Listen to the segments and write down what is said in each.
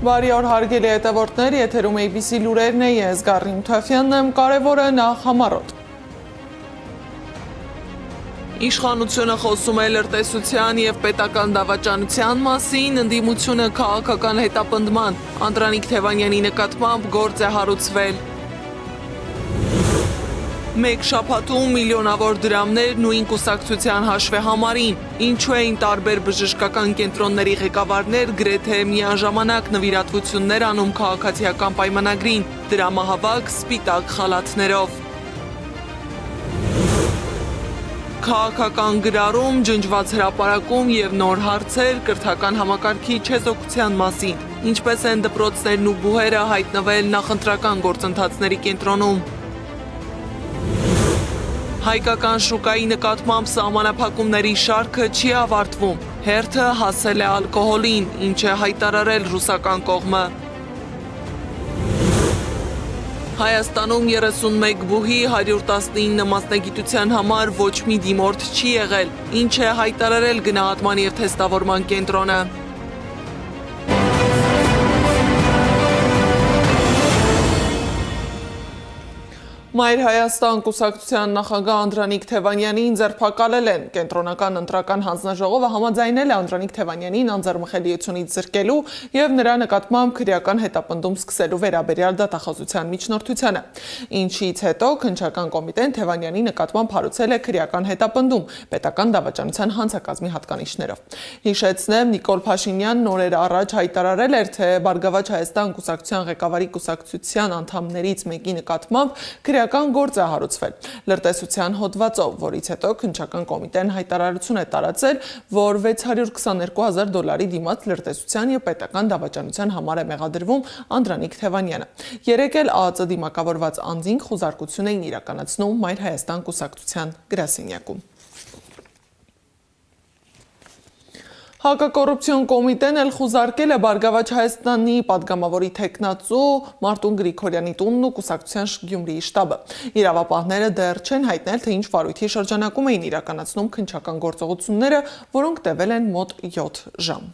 Բարի օր հարգելի հետևորդներ, եթերում ABC լուրերն է, ես Գառնի Մութաֆյանն եմ, կարևորը նախ համառոտ։ Իշխանությունը խոսում է լրտեսության և պետական դավաճանության մասին, ընդդիմությունը քաղաքական հետապնդման, Անդրանիկ Թևանյանի նկատմամբ գործ է հարուցվել։ Մեկ շաբաթում միլիոնավոր դրամներ նույն կուսակցության հաշվեհամարին, ինչու էին տարբեր բժշկական կենտրոնների ղեկավարներ գրեթե միաժամանակ նվիրատվություններ անում քաղաքացիական պայմանագրին, դրամահավաք սպիտակ խալաթներով։ Քաղաքական գրառում, ջնջված հրապարակում և նոր հարցեր կրթական համակարգի չեզոքության մասին, ինչպես են դպրոցներն ու բուհերը հայտնվել նախընտրական գործընթացների կենտրոնում։ Հայկական շուկայի նկատմամբ սահմանափակումների շարքը չի ավարտվում, հերթը հասել է ալկոհոլին, ինչ է հայտարարել ռուսական կողմը։ Հայաստանում 31 բուհի 119 մասնագիտության համար ոչ մի դիմորդ չի եղել, ինչ է հայտարարել գնահատման և թեստավորման կենտրոնը։ Մայր Հայաստան կուսակցության նախագահ Անդրանիկ Թևանյանին ձերբակալել են։ Կենտրոնական ընտրական հանձնաժողովը համաձայնել է Անդրանիկ Թևանյանին անձեռմխելիությունից զրկելու և նրա նկատմամբ քրեական հետապնդում սկսելու վերաբերյալ դատախազության միջնորդությանը, ինչից հետո քննչական կոմիտեն Թևանյանի նկատմամբ հարուցել է քրեական հետապնդում պետական դավաճանության հանցակազմի հատկանիշներով։ Հիշեցնեմ, Նիկոլ Փաշինյանն օրեր առաջ հայտարարել էր, թե Բարգավաճ Հայաստան կուսակցության ղեկավարի կուսակցության անդամներից մեկի նկատմամբ քրեական գործ է հարուցվել լրտեսության հոդվածով, որից հետո քննչական կոմիտեն հայտարարություն է տարածել, որ $622,000 դիմաց լրտեսության և պետական դավաճանության համար է մեղադրվում Անդրանիկ Թևանյանը։ Երեկ էլ ԱԱԾ դիմակավորված անձինք խուզարկություն էին իրականացնում Մայր Հայաստան կուսակցության գրասենյակում։ Հակակոռուպցիոն կոմիտեն էլ խուզարկել է Բարգավաճ Հայաստանի պատգամավորի թեկնածու Մարտուն Գրիգորյանի տունն ու կուսակցության Գյումրիի շտաբը։ Իրավապահները դեռ չեն հայտնել, թե ինչ վարույթի շրջանակում էին իրականացնում քննչական գործողությունները, որոնք տևել են մոտ 7 ժամ։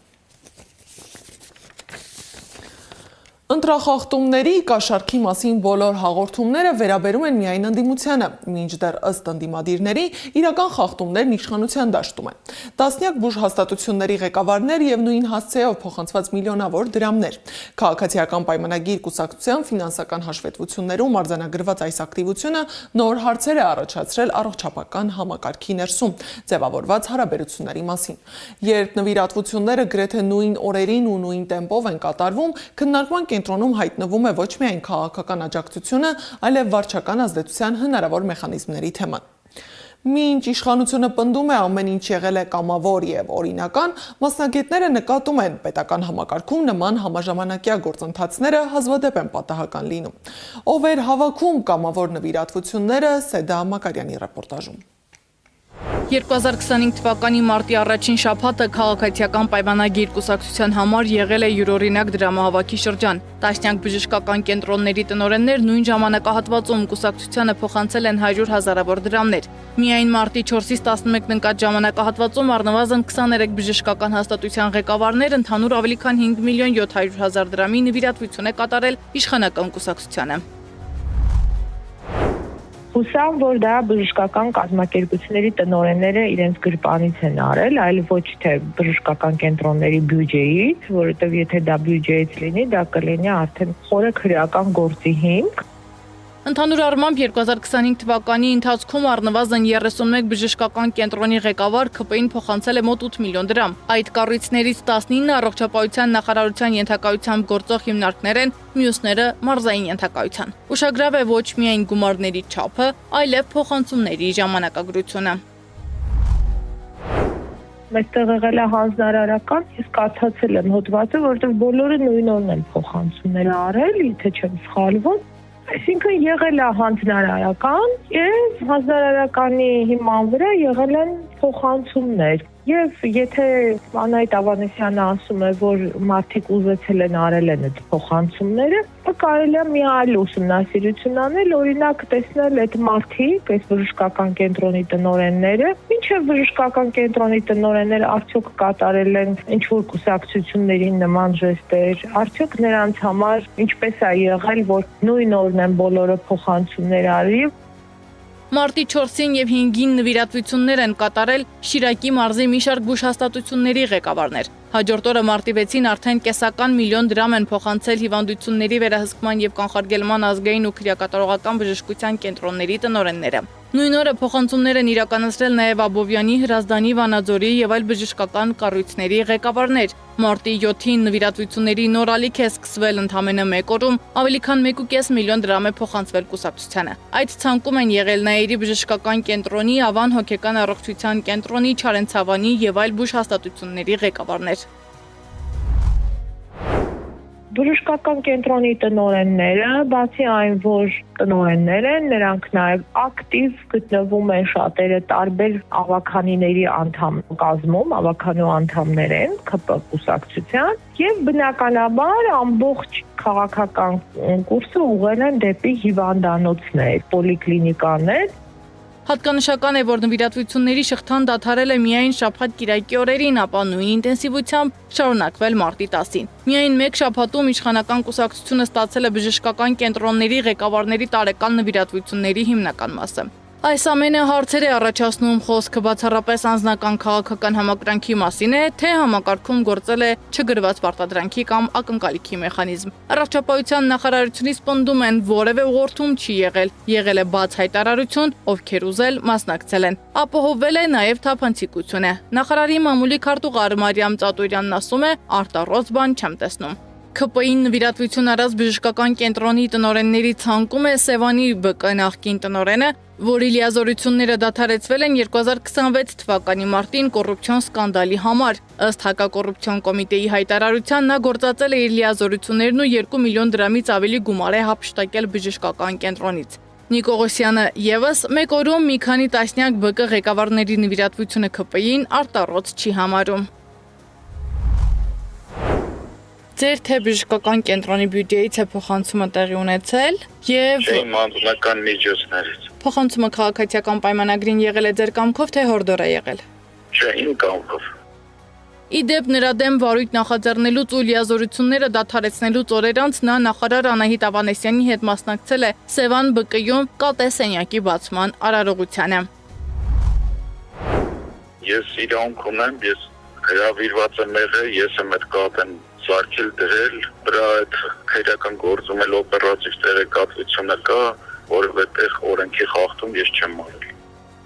Ընտրախախտումների կաշառքի մասին բոլոր հաղորդումները վերաբերում են միայն ընդդիմությանը, մինչդեռ ըստ ընդդիմադիրների իրական խախտումներն իշխանության դաշտում են։ Տասնյակ բուժհաստատությունների ղեկավարներ և նույն հասցեով փոխանցված միլիոնավոր դրամներ։ Քաղաքացիական պայմանագիր կուսակցության ֆինանսական հաշվետվություններում արձանագրված այս ակտիվությունը նոր հարցեր է առաջացրել առողջապահական համակարգի ներսում ձևավորված հարաբերությունների մասին։ Երբ նվիրատվությունները գրեթե նույն օրերին ու նույն տեմպով են կատարվում, քննարկման կենտրոնում հայտնվում է ոչ միայն քաղաքական աջակցությունը, այլև վարչական ազդեցության հնարավոր մեխանիզմների թեման։ Մինչ իշխանությունը պնդում է ամեն ինչ եղել է կամավոր և օրինական, մասնագետները նկատում են պետական համակարգում նման համաժամանակյա գործընթացները հազվադեպ են պատահական լինում։ Ով էր հավաքում կամավոր նվիրատվությունները, Սեդա Մակարյանի ռեպորտաժում։ 2025 թվականի մարտի առաջին շաբաթը քաղաքացիական պայմանագիր կուսակցության համար եղել է յուրօրինակ դրամահավաքի շրջան։ Տասնյակ բժշկական կենտրոնների տնօրեններ նույն ժամանակահատվածում կուսակցությանը փոխանցել են 100,000-ավոր դրամներ։ Միայն մարտի 4-ից 11-ն ընկած ժամանակահատվածում առնվազն 23 բժշկական հաստատության ղեկավարներ ընդհանուր ավելի քան 5,700,000 դրամի նվիրատվություն է կատարել իշխանական կուսակցությանը։ Հուսամ, որ դա բժշկական կազմակերպությունների տնօրենները իրենց գրպանից են արել, այլ ոչ թե բժշկական կենտրոնների բյուջեից, որովհետև եթե դա բյուջեից լինի, դա կլինի արդեն խորը քրեական գործի հիմք։ Ընդհանուր առմամբ 2025 թվականի ընթացքում առնվազն 31 բժշկական կենտրոնի ղեկավար ՔՊ-ին փոխանցել է մոտ 8 միլիոն դրամ։ Այդ կառույցներից 19-ը առողջապահության նախարարության ենթակայությամբ գործող հիմնարկներ են, մյուսները մարզային ենթակայության։ Ուշագրավ է ոչ միայն գումարների չափը, այլև փոխանցումների ժամանակագրությունը։ Մեստեղ եղել է հանձնարարական, ես կացացել եմ հոդվածը, որովհետև բոլորը նույն օրն են փոխանցումներ արել, եթե չեմ սխալվում։ Այսինքն եղել է հանձնարարական և հանձնարարականի հիման վրա եղել են փոխանցումներ։ Եվ եթե Անահիտ Ավանեսյանը ասում է, որ մարդիկ ուզեցել են արել են այդ փոխանցումները, կարելի է մի այլ ուսումնասիրություն անել, օրինակ տեսնել այդ մարդիկ, այս բժշկական կենտրոնի տնօրենները, ինչեւ բժշկական կենտրոնի տնօրենները արդյոք կատարել են ինչ-որ կուսակցությունների նման ժեստեր, արդյոք նրանց համար ինչպես է եղել, որ նույն օրն են բոլորը փոխանցումներ արի։ Մարտի 4-ին եւ 5-ին նվիրատվություններ են կատարել Շիրակի մարզի մի շարք բուժհաստատությունների ղեկավարներ։ Հաջորդ օրը մարտի 6-ին արդեն կեսական միլիոն դրամ են փոխանցել հիվանդությունների վերահսկման եւ կանխարգելման ազգային ու քրեակատարողական բժշկության կենտրոնների տնօրենները։ Նույն օրը փոխանցումներ են իրականացրել նաեւ Աբովյանի, Հրազդանի, Վանաձորի եւ այլ բժշկական կառույցների ղեկավարներ։ Մարտի 7-ին նվիրատվությունների նոր ալիք է սկսվել ընդամենը 1 օրում, ավելի քան 1.5 միլիոն դրամ է փոխանցվել կուսակցությանը։ Այդ ցանկում են եղել Նաիրի բժշկական կենտրոնի, Ավան հոգեկան առողջության կենտրոնի, Չարենցավանի եւ այլ բուժհաստատությունների ղեկավարներ։ Բժշկական կենտրոնի տնօրենները, բացի այն, որ տնօրեններ են, նրանք նաև ակտիվ գտնվում են շատերը տարբեր ավականիների անդամ կազմում, ավականու անդամներ են ԿՊ կուսակցության, եւ բնականաբար ամբողջ քաղաքական կուրսը ուղղել են դեպի հիվանդանոցներ, պոլիկլինիկաներ։ Հատկանշական է, որ նվիրատվությունների շղթան դադարել է միայն շաբաթ-կիրակի օրերին, ապա նույն ինտենսիվությամբ շարունակվել մարտի 10-ին։ Միայն մեկ շաբաթում իշխանական կուսակցությունը ստացել է բժշկական կենտրոնների ղեկավարների տարեկան նվիրատվությունների հիմնական մասը։ Այս ամենը հարցեր է առաջացնում, խոսքը բացառապես անձնական քաղաքական համակրանքի մասին է, թե համակարգում գործել է չգրված պարտադրանքի կամ ակնկալիքի մեխանիզմ։ Առողջապահության նախարարությունից պնդում են, որևէ ուղղորդում չի եղել, եղել է բաց հայտարարություն, ովքեր ուզել մասնակցել են։ Ապահովվել է նաև թափանցիկությունը։ Նախարարի մամուլի քարտուղար Մարիամ Ծատուրյանն ասում է, արտառոց բան չեմ տեսնում։ ԿՊ-ին նվիրատվություն առած բժշկական կենտրոնի տնօրենների ցանկում է Սևանի ԲԿ նախկին տնօրենը, որի լիազորությունները դադարեցվել են 2026 թվականի մարտին կոռուպցիոն սկանդալի համար։ Ըստ հակակոռուպցիոն կոմիտեի հայտարարության նա գործածել է իր լիազորություններն ու 2 միլիոն դրամից ավելի գումար է հափշտակել բժշկական կենտրոնից։ Նիկողոսյանը եւս մեկ օրում մի քանի տասնյակ ԲԿ ղեկավարների նվիրատվությունը ԿՊ-ին արտառոց չի համարում։ Ձեր թե բժշկական կենտրոնի բյուջեից է փոխանցումը տեղի ունեցել եւ իմ անձնական միջոցներից։ Փոխանցումը քաղաքացիական պայմանագրին եղել է ձեր կամքով թե հորդոր է եղել։ Չէ, իմ կամքով։ Իդեպ նրա դեմ վարույթ նախաձեռնելուց ու լիազորությունները դադարեցնելուց օրեր անց նա նախարար Անահիտ Ավանեսյանի հետ մասնակցել է Սևան ԲԿ-յում ԿՏ սենյակի բացման արարողությանը։ Ես իրավունք ունեմ, ես հրավիրված եմ եղել, ես եմ այդ կատեն սարքել դրել, դրա այդ քրեական գործում էլ օպերատիվ տեղեկատվությունը կա, որովհետեւ օրենքի խախտում ես չեմ արել։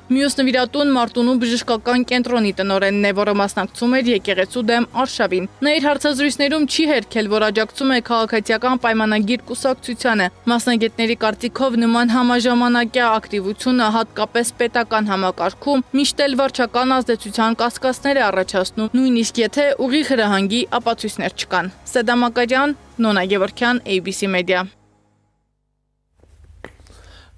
Մյուս նվիրատուն Մարտունու բժշկական կենտրոնի տնօրենն է, որը մասնակցում էր եկեղեցու դեմ արշավին։ Նա իր հարցազրույցներում չի հերքել, որ աջակցում է քաղաքացիական պայմանագիր կուսակցությանը։ Մասնագետների կարծիքով նման համաժամանակյա ակտիվությունը հատկապես պետական համակարգում միշտ էլ վարչական ազդեցության կասկածներ է առաջացնում, նույնիսկ եթե ուղիղ հրահանգի ապացույցներ չկան։ Սեդա Մակարյան, Նոնա Գևորգյան, ABC Media։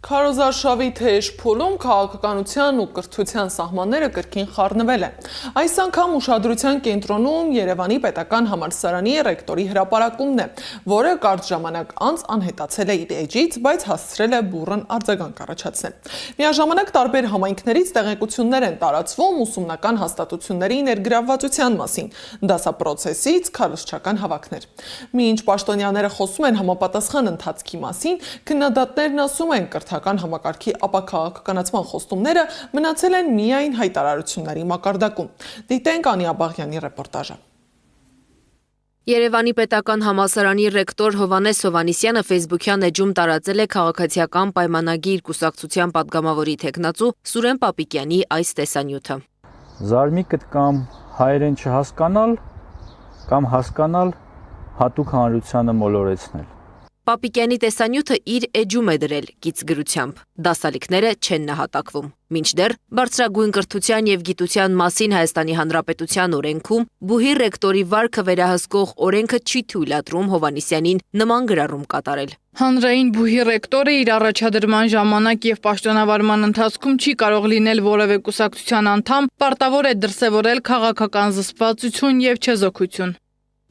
Քարոզարշավի թեժ փուլում քաղաքականության ու կրթության սահմանները կրկին խառնվել են։ Այս անգամ ուշադրության կենտրոնում Երևանի պետական համալսարանի ռեկտորի հրապարակումն է, որը կարճ ժամանակ անց անհետացել է իր էջից, բայց հասցրել է բուռն արձագանք առաջացնել։ Միաժամանակ տարբեր համայնքներից տեղեկություններ են տարածվում ուսումնական հաստատությունների ներգրավվածության մասին, դասապրոցեսից քարոզչական հավաքներ։ Մինչ պաշտոնյաները խոսում են համապատասխան ընթացքի մասին, քննադատներն ասում են կրթական համակարգի ապաքաղաքականացման խոստումները մնացել են միայն հայտարարությունների մակարդակում։ Դիտենք Անի Աբաղյանի ռեպորտաժը։ Երևանի պետական համալսարանի ռեկտոր Հովհաննես Հովհաննիսյանը Facebook-յան էջում տարածել է քաղաքացիական պայմանագիր կուսակցության падգամավորի թեկնածու Սուրեն Պապիկյանի այս տեսանյութը։ Զարմիկդ կամ հայերեն չհասկանալ կամ հասկանալ հատուկ հանրությանը մոլորեցնել։ Պապիկյանի տեսանյութը իր էջում է դրել գիծ գրությամբ։ Դասալիքները չեն նահատակվում։ Մինչդեռ բարձրագույն կրթության եւ գիտության մասին Հայաստանի Հանրապետության օրենքում բուհի ռեկտորի վարքը վերահսկող օրենքը չի թույլատրում Հովհաննիսյանին նման գրառում կատարել։ Հանրային բուհի ռեկտորը իր առաջադրման ժամանակ եւ պաշտոնավարման ընթացքում չի կարող լինել որևէ կուսակցության անդամ, պարտավոր է դրսևորել քաղաքական զսպվածություն եւ չեզոքություն։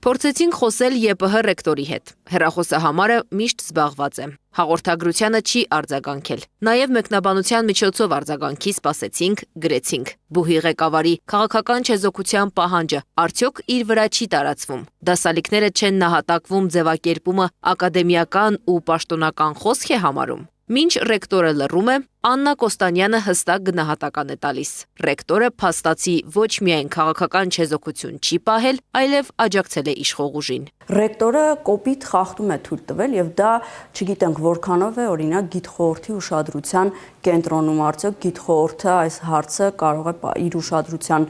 Փորձեցինք խոսել ԵՊՀ ռեկտորի հետ։ Հեռախոսահամարը միշտ զբաղված է։ Հաղորդագրությանը չի արձագանքել։ Նաև մեկնաբանության միջոցով արձագանքի սպասեցինք, գրեցինք։ Բուհի ղեկավարի քաղաքական չեզոքության պահանջը արդյոք իր վրա չի տարածվում։ Դասալիքները չեն նահատակվում ձևակերպումը ակադեմիական ու պաշտոնական խոսք է համարում։ Մինչ ռեկտորը լռում է, Աննա Կոստանյանը հստակ գնահատական է տալիս։ Ռեկտորը փաստացի ոչ միայն քաղաքական չեզոքություն չի պահել, այլև աջակցել է իշխող ուժին։ Ռեկտորը կոպիտ խախտում է թույլ տվել եւ դա չգիտենք որքանով է օրինակ գիտխորհրդի ուշադրության կենտրոնում, արդյոք գիտխորհուրդը այս հարցը կարող է իր ուշադրության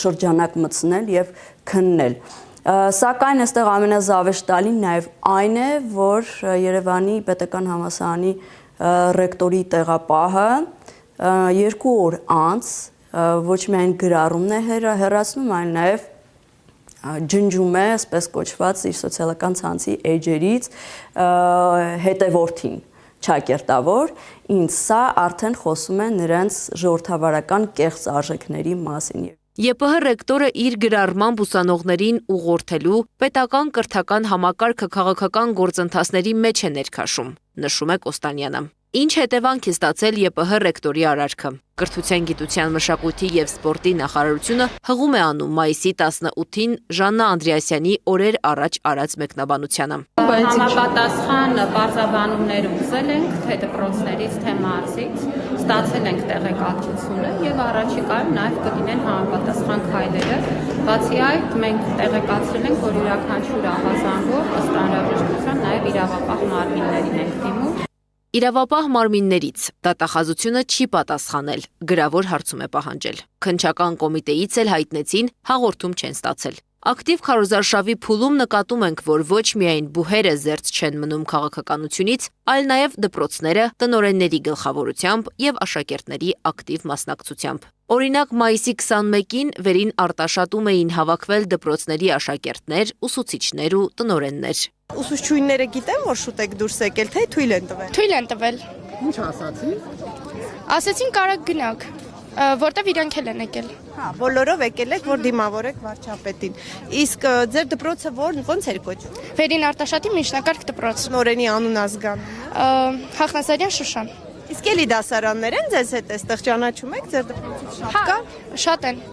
շրջանակ մտցնել եւ քննել։ Սակայն այստեղ ամենազավեշտալին նաև այն է, որ Երևանի պետական համալսարանի ռեկտորի տեղապահը 2 օր անց ոչ միայն գրառումն է հեռացնում, այլ նաև ջնջում է, այսպես կոչված, իր սոցիալական ցանցի էջերից հետևորդին ճակերտավոր, ինձ սա արդեն խոսում է նրանց ժողովրդավարական կեղծ արժեքների մասին։ ԵՊՀ ռեկտորը իր գրառմամբ ուսանողներին ուղղորդելու պետական կրթական համակարգը քաղաքական գործընթացների մեջ է ներքաշում, նշում է Կոստանյանը։ Ինչ հետևանք է ստացել ԵՊՀ ռեկտորի արարքը։ Կրթության, գիտության, մշակույթի եւ սպորտի նախարարությունը հղում է անում մայիսի 18-ին Ժաննա Անդրեասյանի օրեր առաջ արած մեկնաբանությանը։ Համապատասխան բարձրաբանումներ ուզել ենք թե դպրոցներից, թե մարզից, ստացել ենք տեղեկատվությունը եւ առաջիկայում նաեւ կլինեն համապատասխան քայլերը։ Բացի այդ, մենք տեղեկացրել ենք, որ յուրաքանչյուր ահազանգով ըստ անհրաժեշտության նաեւ իրավապահ մարմիններին ենք դիմում։ Իրավապահ մարմիններից դատախազությունը չի պատասխանել, գրավոր հարցում է պահանջել։ Քննչական կոմիտեից էլ հայտնեցին, հաղորդում չեն ստացել։ Ակտիվ քարոզարշավի փուլում նկատում ենք, որ ոչ միայն բուհերը զերծ չեն մնում քաղաքականությունից, այլ նաև դպրոցները տնօրենների գլխավորությամբ եւ աշակերտների ակտիվ մասնակցությամբ։ Օրինակ, մայիսի 21-ին վերին Արտաշատում էին հավաքվել դպրոցների աշակերտներ, ուսուցիչներ ու տնօրեններ։ Ուսուցչուհիները գիտեն, որ շուտ եք դուրս եկել, թե թույլ են տվել։ Թույլ են տվել։ Ինչ ասացին։ Ասացին կարակ գնաք, որտեվ իրանք էլ են եկել։ Հա, բոլորով եկել եք, որ դիմավորեք վարչապետին։ Իսկ ձեր դպրոցը ոնց էր կոչվում։ Վերին Արտաշատի միջնակարգ դպրոց։ Նորենի անուն ազգան։ Հախնազարյան Շուշան։ Իսկ էլի դասարաններ են ձեզ հետ այստեղ ճանաչում եք ձեր դպրոցից շատ կա։ Շատ են։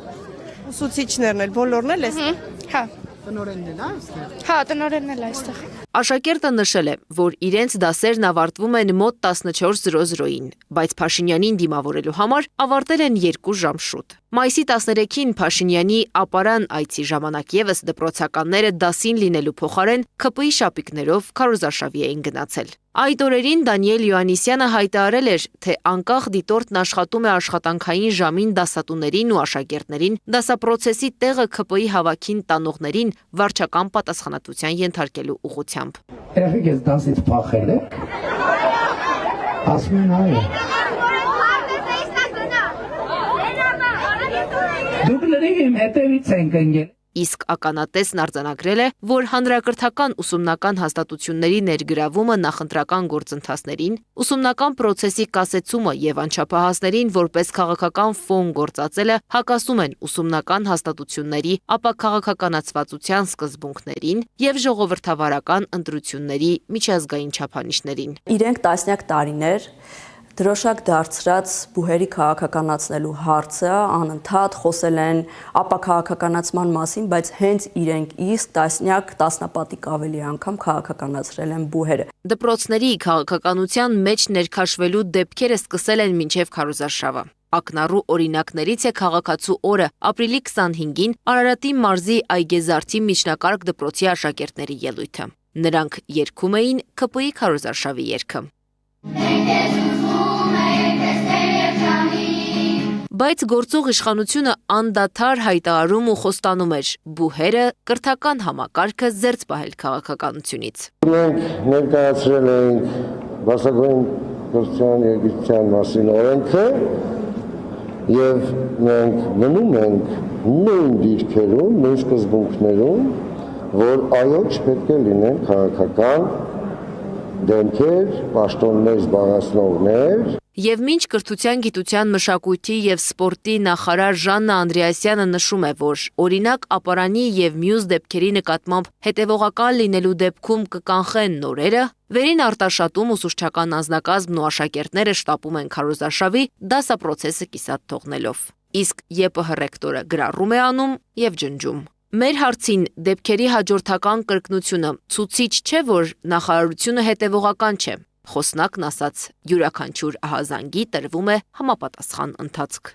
Ուսուցիչներն էլ, բոլորն էլ էստեղ։ Հա։ Տնօրենն էլ այստեղ։ Հա, տնօրենն էլ այստեղ։ Աշակերտը նշել է, որ իրենց դասերն avարտվում են մոտ 14:00-ին, բայց Փաշինյանին դիմավորելու համար ավարտել են 2 ժամ շուտ։ Մայիսի 13-ին Փաշինյանի ապարան այցի ժամանակ եւս դպրոցականները դասին լինելու փոխարեն ՔՊԻ շապիկներով քարոզարշավի էին գնացել։ Այդ օրերին Դանիել Յոհաննիսյանը հայտարարել էր, թե անկախ դիտորդն աշխատում է աշխատանքային ժամին դասատուներին ու աշակերտներին դասապրոցեսի տեղը ՔՊԻ հավաքին տանողներին վարչական պատասխանատվության ենթարկելու ուղղությամբ։ Երեխեք ես դասից փախել եք։ Ասում են այո։ Դուք լրիվ իմ հետևից ենք ընկել։ Իսկ ականատեսն արձանագրել է, որ հանրակրթական ուսումնական հաստատությունների ներգրավումը նախընտրական գործընթացներին, ուսումնական process-ի կասեցումը եւ անչափահասներին որպես քաղաքական ֆոն գործածելը հակասում են ուսումնական հաստատությունների ապաքաղաքականացվածության սկզբունքներին եւ ժողովրդավարական ընտրությունների միջազգային չափանիշներին։ Իրենք տասնյակ տարիներ դրոշակ դարձրած բուհերի քաղաքականացնելու հարցը անընդհատ խոսել են ապաքաղաքականացման մասին, բայց հենց իրենք իսկ տասնապատիկ ավելի անգամ քաղաքականացրել են բուհերը։ Դպրոցների քաղաքականության մեջ ներքաշվելու դեպքերը սկսել են մինչև քարոզարշավը։ Ակնառու օրինակներից է քաղաքացու օրը ապրիլի 25-ին Արարատի մարզի Այգեզարդի միջնակարգ դպրոցի աշակերտների ելույթը։ Նրանք երգում էին ՔՊԻ քարոզարշավի երգը։ Բայց գործող իշխանությունը անդադար հայտարարում ու խոստանում էր բուհերը կրթական համակարգը զերծ պահել քաղաքականությունից։ Մենք ներկայացրել ենք բարձրագույն կրթության և գիտության մասին օրենքը եւ մենք մնում ենք նույն դիրքերում, նույն սկզբունքներում, որ այո չպետք է լինեն քաղաքական դեմքեր, պաշտոններ զբաղեցնողներ։ Եվ մինչ կրթության, գիտության, մշակույթի եւ սպորտի նախարար Ժաննա Անդրեասյանը նշում է, որ օրինակ ապարանի եւ մյուս դեպքերի նկատմամբ հետեւողական լինելու դեպքում կկանխեն նորերը, վերին արտաշատում ուսուցչական անձնակազմն ու աշակերտները շտապում են քարոզարշավի դասապրոցեսը կիսատ թողնելով։ Իսկ ԵՊՀ ռեկտորը գրառում է անում եւ ջնջում։ Մեր հարցին դեպքերի հաջորդական կրկնությունը ցուցիչ չէ, որ նախարարությունը հետևողական չէ։ Խոսնակն ասաց, յուրաքանչյուր ահազանգի տրվում է համապատասխան ընթացք։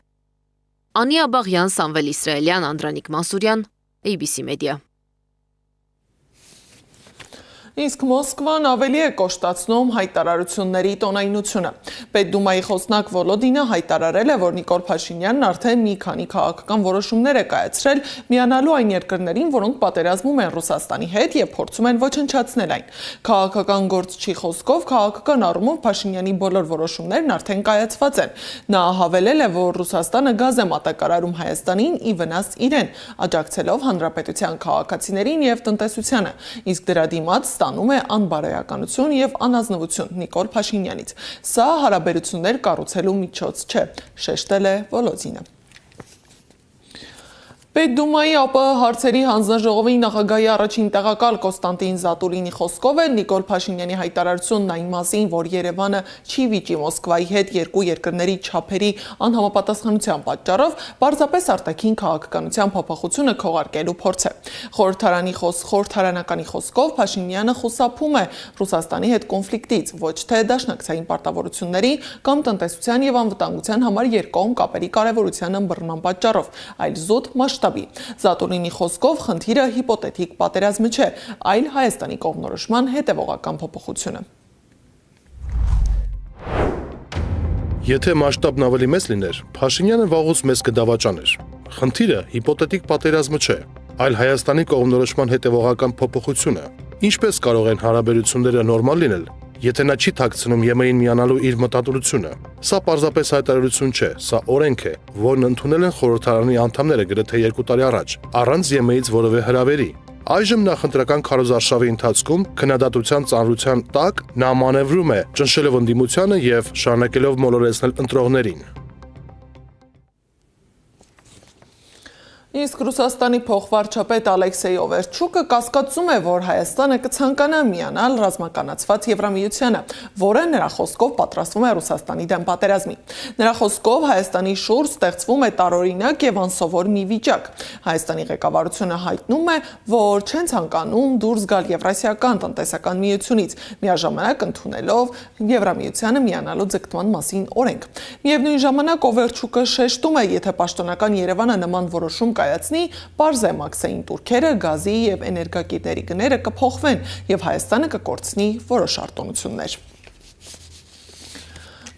Անի Աբաղյան, Սամվել Իսրայելյան, Անդրանիկ Մանսուրյան, ABC Media։ Իսկ Մոսկվան ավելի է կոշտացնում հայտարարությունների տոնայնությունը։ Պետդումայի խոսնակ Վոլոդինը հայտարարել է, որ Նիկոլ Փաշինյանն արդեն մի քանի քաղաքական որոշումներ է կայացրել միանալու այն երկրներին, որոնք պատերազմում են Ռուսաստանի հետ եւ փորձում են ոչնչացնել այն։ Քաղաքական գործչի խոսքով քաղաքական առումով Փաշինյանի բոլոր որոշումներն արդեն կայացված են։ Նա հավելել է, որ Ռուսաստանը գազ է մատակարարում Հայաստանին ի վնաս իրեն, աջակցելով հանրապետության քաղաքացիներին եւ տնտեսությանը։ Իսկ դրա դիմաց ստանում է անբարոյականություն եւ անազնվություն Նիկոլ Փաշինյանից։ Սա հարաբերություններ կառուցելու միջոց չէ, շեշտել է Վոլոդինը։ Պետդումայի ԱՊՀ հարցերի հանձնաժողովի նախագահի առաջին տեղակալ Կոստանտին Զատուլինի խոսքով է Նիկոլ Փաշինյանի հայտարարությունն այն մասին, որ Երևանը չի վիճի Մոսկվայի հետ երկու երկրների չափերի անհամապատասխանության պատճառով պարզապես արտաքին քաղաքականության փոփոխությունը քողարկելու փորձ է։ Խորհրդարանականի խոսքով Փաշինյանը խուսափում է Ռուսաստանի հետ կոնֆլիկտից, ոչ թե դաշնակցային պարտավորությունների կամ տնտեսության եւ անվտանգության համար երկկողմ կապերի կարեւորության ըմբռնման պատճառով, այլ զուտ Զատուլինի խոսքով խնդիրը հիպոթետիկ պատերազմը չէ, այլ Հայաստանի կողմնորոշման հետևողական փոփոխությունը։ Եթե մասշտաբն ավելի մեծ լիներ, Փաշինյանը վաղուց մեզ կդավաճաներ։ Խնդիրը հիպոթետիկ պատերազմը չէ, այլ Հայաստանի կողմնորոշման հետևողական փոփոխությունը։ Ինչպես կարող են հարաբերությունները նորմալ լինել, եթե նա չի թաքցնում ԵՄ-ին միանալու իր մտադրությունը։ Սա պարզապես հայտարարություն չէ, սա օրենք է, որն ընդունել են խորհրդարանի անդամները գրեթե 2 տարի առաջ, առանց ԵՄ-ից որևէ հրավերի։ Այժմ նախընտրական քարոզարշավի ընթացքում քննադատության ծանրության տակ նա մանևրում է, ճնշելով ընդդիմությանը եւ շարունակելով մոլորեցնել ընտրողներին։ Իսկ Ռուսաստանի փոխվարչապետ Ալեքսեյ Օվերչուկը կասկածում է, որ Հայաստանը կցանկանա միանալ ռազմականացված Եվրամիությանը, որը նրա խոսքով պատրաստվում է Ռուսաստանի դեմ պատերազմի։ Նրա խոսքով Հայաստանի շուրջ ստեղծվում է տարօրինակ եւ անսովոր մի վիճակ։ Հայաստանի ղեկավարությունը հայտնում է, որ չեն ցանկանում դուրս գալ Եվրասիական տնտեսական միությունից, միաժամանակ ընդունելով Եվրամիությանը միանալու ձգտման մասին օրենք։ Միևնույն ժամանակ Օվերչուկը շեշտում է, եթե պաշտոնական Երևանը նման որոշում կայացնի, պարզ է Մաքսեին տուրքերը, գազի եւ էներգակիրների գները կփոխվեն եւ Հայաստանը կկորցնի որոշ արտոնություններ։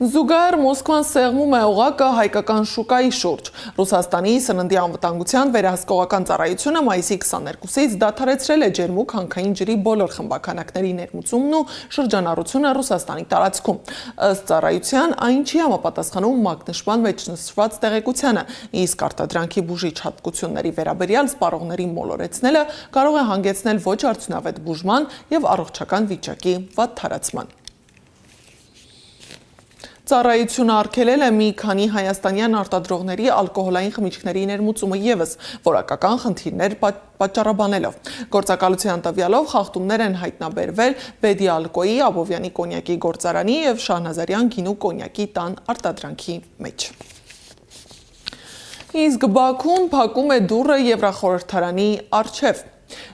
Զուգահեռ Մոսկվան սեղմում է օղակը հայկական շուկայի շուրջ։ Ռուսաստանի սննդի անվտանգության վերահսկողական ծառայությունը մայիսի 22-ից դադարեցրել է ջերմուկ հանքային ջրի բոլոր խմբաքանակների ներմուծումն ու շրջանառությունը Ռուսաստանի տարածքում։ Ըստ ծառայության այն չի համապատասխանում մակնշման մեջ նշված տեղեկությանը, իսկ արտադրանքի բուժիչ հատկությունների վերաբերյալ սպառողների մոլորեցնելը կարող է հանգեցնել ոչ արդյունավետ բուժման եւ առողջական վիճակի վատթարացման։ Ծառայությունը արգելել է մի քանի հայաստանյան արտադրողների ալկոհոլային խմիչքների ներմուծումը եւս, որակական խնդիրներ պատճառաբանելով։ Գործակալության տվյալով խախտումներ են հայտնաբերվել Բեդիալկոյի, Աբովյանի կոնյակի գործարանի եւ Շահնազարյան գինու կոնյակի տան արտադրանքի մեջ։ Իսկ Բաքուն փակում է դուռը Եվրախորհրդարանի առջև։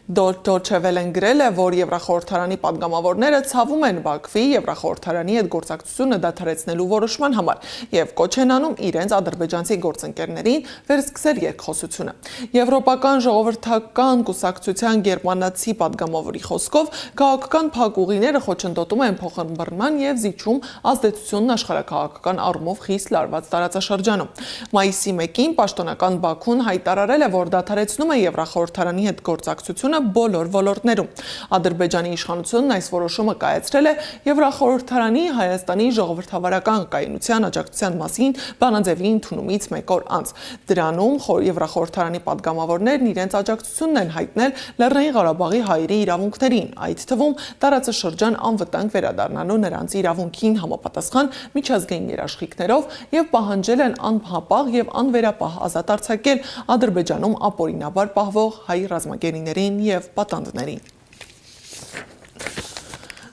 Deutsche Welle-ն գրել է, որ Եվրախորհրդարանի падգամավորները ցավում են Բաքվի Եվրախորհրդարանի հետ գործակցությունը դադարեցնելու որոշման համար եւ կոչ են անում իրենց ադրբեջանցի գործընկերներին վերսկսել երկխոսությունը։ Եվրոպական ժողովրդական կուսակցության գերմանացի падգամավորի խոսքով քաղաքական փակուղիները խոչընդոտում են փոխըմբռնման եւ զիջում ազդեցությունն աշխարհակաղակական առումով խիստ լարված տարածաշրջանում։ Մայիսի 1-ին պաշտոնական Բաքուն հայտարարել է, որ դադարեցնում է Եվրախորհրդարանի հետ գործակցությունը բոլոր ոլորտներում։ Ադրբեջանի իշխանությունն այս որոշումը կայացրել է Եվրախորհրդարանի Հայաստանի ժողովրդավարական կայունության աջակցության մասին բանաձևի ընդունումից 1 օր անց։ Դրանում Եվրախորհրդարանի падգամավորներն իրենց աջակցությունն են հայտնել Լեռնային Ղարաբաղի հայերի իրավունքներին, այդ թվում տարածաշրջան անվտանգ վերադառնալու նրանց իրավունքին համապատասխան միջազգային երաշխիքներով եւ պահանջել են անհապաղ եւ անվերապահ ազատ արձակել Ադրբեջանում ապօրինաբար պահվող հայ ռազմագերիներին եւ պատանդներին։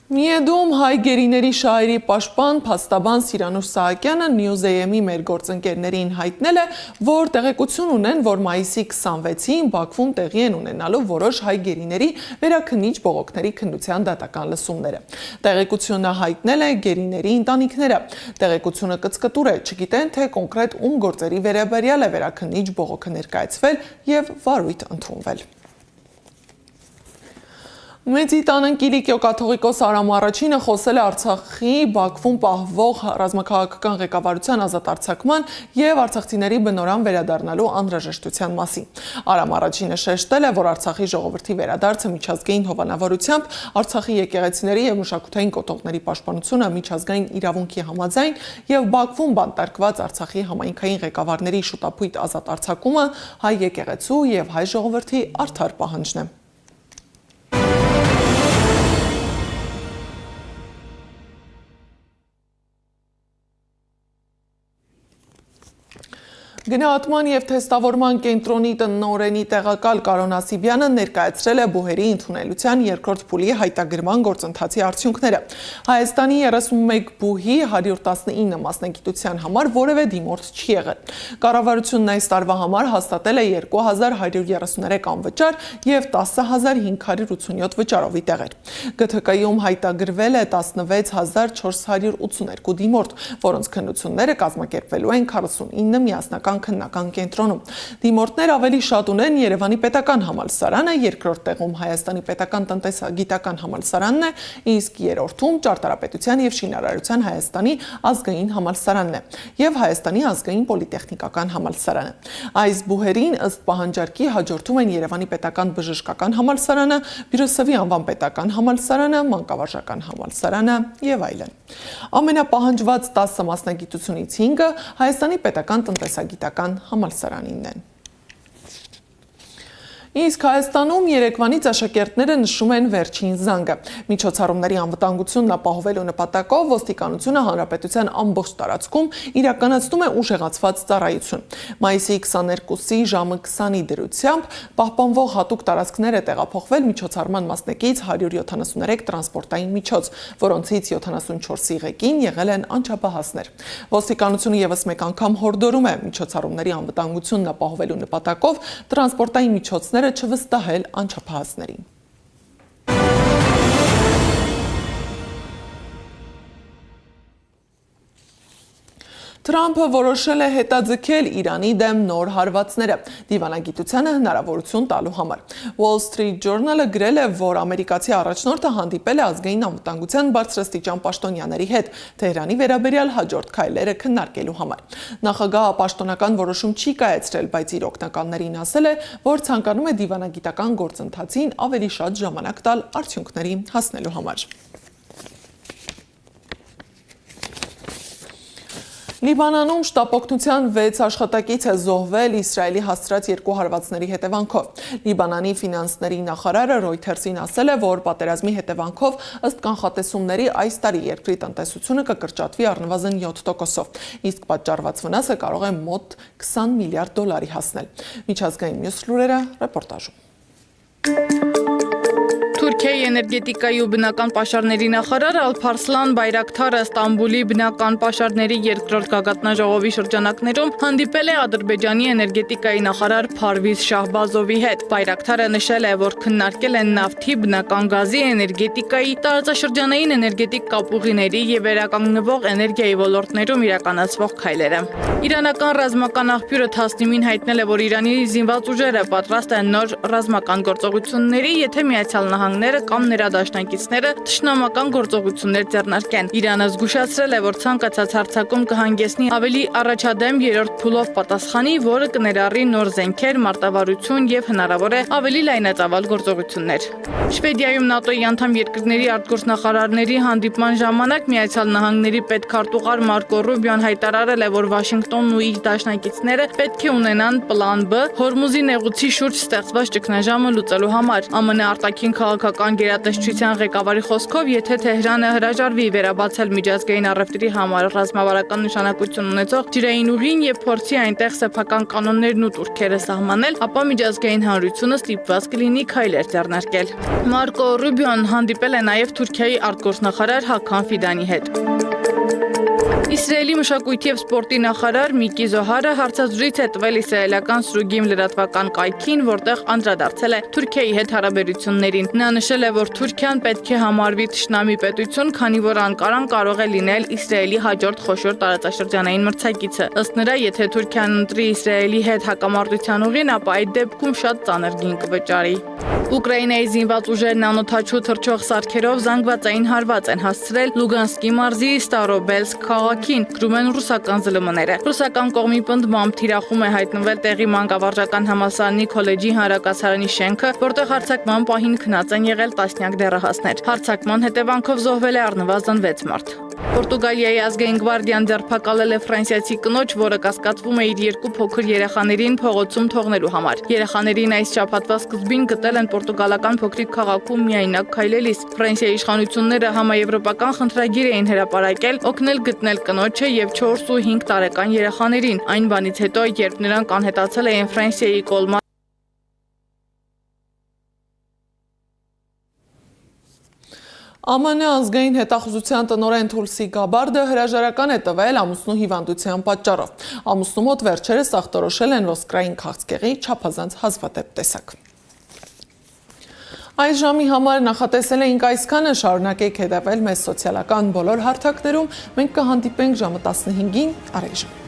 Միեդում հայ գերիների շահերի պաշտպան փաստաբան Սիրանուշ Սահակյանը News-am-ի մեր գործընկերներին հայտնել է, որ տեղեկություն ունեն, որ մայիսի 26-ին Բաքվում տեղի են ունենալու որոշ հայ գերիների վերաքննիչ բողոքների քննության դատական լսումները։ Տեղեկությունը հայտնել է գերիների ընտանիքները։ Տեղեկությունը կցկտուր է, չգիտեն, թե կոնկրետ ում գործերի վերաբերյալ է վերաքննիչ բողոքը ներկայացվել եւ վարույթ ընդունվել։ Մեծի տանն Կիլիկիո կաթողիկոս Արամ Առաջինը խոսել է Արցախի Բաքվում պահվող ռազմաքաղաքական ղեկավարության ազատ արձակման եւ արցախցիների բնորան վերադառնալու անհրաժեշտության մասին։ Արամ Առաջինը շեշտել է, որ Արցախի ժողովրդի վերադարձը միջազգային հովանավորությամբ Արցախի եկեղեցիների եւ մշակութային կոթողների պաշտպանությունը միջազգային իրավունքի համաձայն եւ Բաքվում բանտարկված Արցախի համայնքային ղեկավարների շուտապույտ ազատ արձակումը հայ եկեղեցու եւ հայ ժողովրդի արդար պահանջն է։ Գնահատման եւ թեստավորման կենտրոնի տնօրենի տեղակալ Կարոն Ասիբյանը ներկայացրել է բուհերի ընդունելության երկրորդ փուլի հայտագրման գործընթացի արդյունքները։ Հայաստանի 31 բուհի 119 մասնագիտության համար որևէ դիմորդ չի եղել։ Կառավարությունն այս տարվա համար հաստատել է 2133 անվճար եւ 10587 վճարովի տեղեր։ ԳԹԿ-ում հայտագրվել է 16482 դիմորդ, որոնց քննությունները կազմակերպվելու են 49 միասնական քննական կենտրոնում։ Դիմորդներ ավելի շատ ունեն Երևանի պետական համալսարանը, երկրորդ տեղում Հայաստանի պետական տնտեսագիտական համալսարանն է, իսկ երրորդում Ճարտարապետության եւ Շինարարության Հայաստանի ազգային համալսարանն է եւ Հայաստանի ազգային պոլիտեխնիկական համալսարանը։ Այս բուհերին ըստ պահանջարկի հաջորդում են Երևանի պետական բժշկական համալսարանը, Բիրոսովի անվան պետական համալսարանը, Մանկավարժական համալսարանը եւ այլն։ Ամենապահանջված 10 մասնագիտությունից 5-ը Հայաստանի պետական տնտեսագիտական համալսարանինն են։ Իսկ Հայաստանում Երևանից աշակերտները նշում են վերջին զանգը։ Միջոցառումների անվտանգությունն ապահովելու նպատակով ոստիկանությունը հանրապետության ամբողջ տարածքում իրականացնում է ուժեղացված ծառայություն։ Մայիսի 22-ի ժամը 20-ի դրությամբ պահպանվող հատուկ տարածքներ է տեղափոխվել միջոցառման մասնակից 173 տրանսպորտային միջոց, որոնցից 74-ի ղեկին եղել են անչափահասներ։ Ոստիկանությունը եւս մեկ անգամ հորդորում է միջոցառումների անվտանգությունն ապահովելու նպատակով տրանսպորտային միջոցները չվստահել անչափահասներին։ Թրամփը որոշել է հետաձգել Իրանի դեմ նոր հարվածները դիվանագիտությանը հնարավորություն տալու համար։ Wall Street Journal-ը գրել է, որ ամերիկացի առաջնորդը հանդիպել է ազգային անվտանգության բարձրաստիճան պաշտոնյաների հետ Թեհրանի վերաբերյալ հաջորդ քայլերը քննարկելու համար։ Նախագահը պաշտոնական որոշում չի կայացրել, բայց իր օգնականներին ասել է, որ ցանկանում է դիվանագիտական գործընթացին ավելի շատ ժամանակ տալ արդյունքների հասնելու համար։ Լիբանանում շտապօգնության 6 աշխատակից է զոհվել Իսրայելի հասցրած 2 հարվածների հետևանքով։ Լիբանանի ֆինանսների նախարարը Reuters-ին ասել է, որ պատերազմի հետևանքով ըստ կանխատեսումների այս տարի երկրի տնտեսությունը կկրճատվի առնվազն 7%-ով, իսկ պատճառված վնասը կարող է մոտ 20 միլիարդ դոլարի հասնել։ Միջազգային մյուս լուրերը ռեպորտաժում։ Թուրքիայի էներգետիկայի ու բնական պաշարների նախարար Ալփարսլան Բայրակթարը Ստամբուլի բնական պաշարների երկրորդ գագաթնաժողովի շրջանակներում հանդիպել է Ադրբեջանի էներգետիկայի նախարար Փարվիզ Շահբազովի հետ։ Բայրակթարը նշել է, որ քննարկել են նավթի, բնական գազի, էներգետիկայի, տարածաշրջանային էներգետիկ կապուղիների եւ վերականգնվող էներգիայի ոլորտներում իրականացվող քայլերը։ Իրանական ռազմական աղբյուրը Թասնիմին հայտնել է, որ Իրանի զինված ուժերը պատրաստ են նոր ռազմական գործողությունների, եթե Միացյալ Նահանգները կամ նրա դաշնակիցները թշնամական գործողություններ ձեռնարկեն։ Իրանը զգուշացրել է, որ ցանկացած հարձակում կհանգեցնի ավելի առաջադեմ երրորդ փուլով պատասխանի, որը կներառի նոր զենքեր, մարտավարություն եւ հնարավոր է ավելի լայնածավալ գործողություններ։ Շվեդիայում ՆԱՏՕ-ի անդամ երկրների արտգործնախարարների հանդիպման ժամանակ Միացյալ Նահանգների պետքարտուղար Մարկո Ռուբիոն հայտարարել է, որ Վաշինգտոնն ու իր դաշնակիցները պետք է ունենան պլան B Հորմուզի նեղուցի շուրջ ստեղծված ճգնաժամը լուծելու համար։ ԱՄՆ արտաքին քաղաքական գերատեսչության ղեկավարի խոսքով, եթե Թեհրանը հրաժարվի վերաբացել միջազգային առևտրի համար ռազմավարական նշանակություն ունեցող ջրային ուղին եւ փորձի այնտեղ սեփական կանոններն ու турքերը սահմանել, ապա միջազգային հանրությունը ստիպված կլինի քայլեր ձեռնարկել։ Մարկո Ռուբիոն հանդիպել է նաեւ Թուրքիայի արտգործնախարար Հական Ֆիդանի հետ։ Իսրայելի մշակույթի եւ սպորտի նախարար Միկի Զոհարը հարցազրույց է տվել իսրայելական Սրուգիմ լրատվական կայքին, որտեղ անդրադարձել է Թուրքիայի հետ հարաբերություններին։ Նա նշել է, որ Թուրքիան պետք է համարվի թշնամի պետություն, քանի որ Անկարան կարող է լինել Իսրայելի հաջորդ խոշոր տարածաշրջանային մրցակիցը։ Ըստ նրա, եթե Թուրքիան ընտրի Իսրայելի հետ հակամարտության ուղին, ապա այդ դեպքում շատ ծանր գին կվճարի։ Ուկրաինայի զինված ուժերն անօդաչու թռչող սարքերով զանգվածային հարված են հասցրել Լուգանսկի մարզի Ստարոբելսկ քաղաքին, գրում են ռուսական ԶԼՄ-ները։ Ռուսական կողմի պնդմամբ թիրախում է հայտնվել տեղի մանկավարժական համալսարանի քոլեջի հանրակացարանի շենքը, որտեղ հարձակման պահին քնած են եղել տասնյակ դեռահասներ։ Հարձակման հետևանքով զոհվել է առնվազն 6 մարդ։ Պորտուգալիայի ազգային գվարդիան ձերբակալել է ֆրանսիացի կնոջ, որը կասկածվում է իր 2 փոքր երեխաներին փողոցում թողնելու համար։ Երեխաներին այս շաբաթվա սկզբին գտել են պորտուգալական փոքրիկ քաղաքում միայնակ քայլելիս։ Ֆրանսիայի իշխանությունները համաեվրոպական խնդրագիր էին հրապարակել օգնել գտնել կնոջը եւ 4 ու 5 տարեկան երեխաներին։ Այն բանից հետո, երբ նրանք անհետացել էին Ֆրանսիայի կոլմա ԱՄՆ ազգային հետախուզության տնօրեն Թուլսի Գաբարդը հրաժարական է տվել ամուսնու հիվանդության պատճառով։ Ամուսնու մոտ վերջերս ախտորոշել են ոսկրային քաղցկեղի չափազանց հազվադեպ տեսակ։ Այս ժամի համար նախատեսել էինք այսքանը, շարունակեք հետևել մեզ սոցիալական բոլոր հարթակներում, մենք կհանդիպենք ժամը 15-ին առայժմ։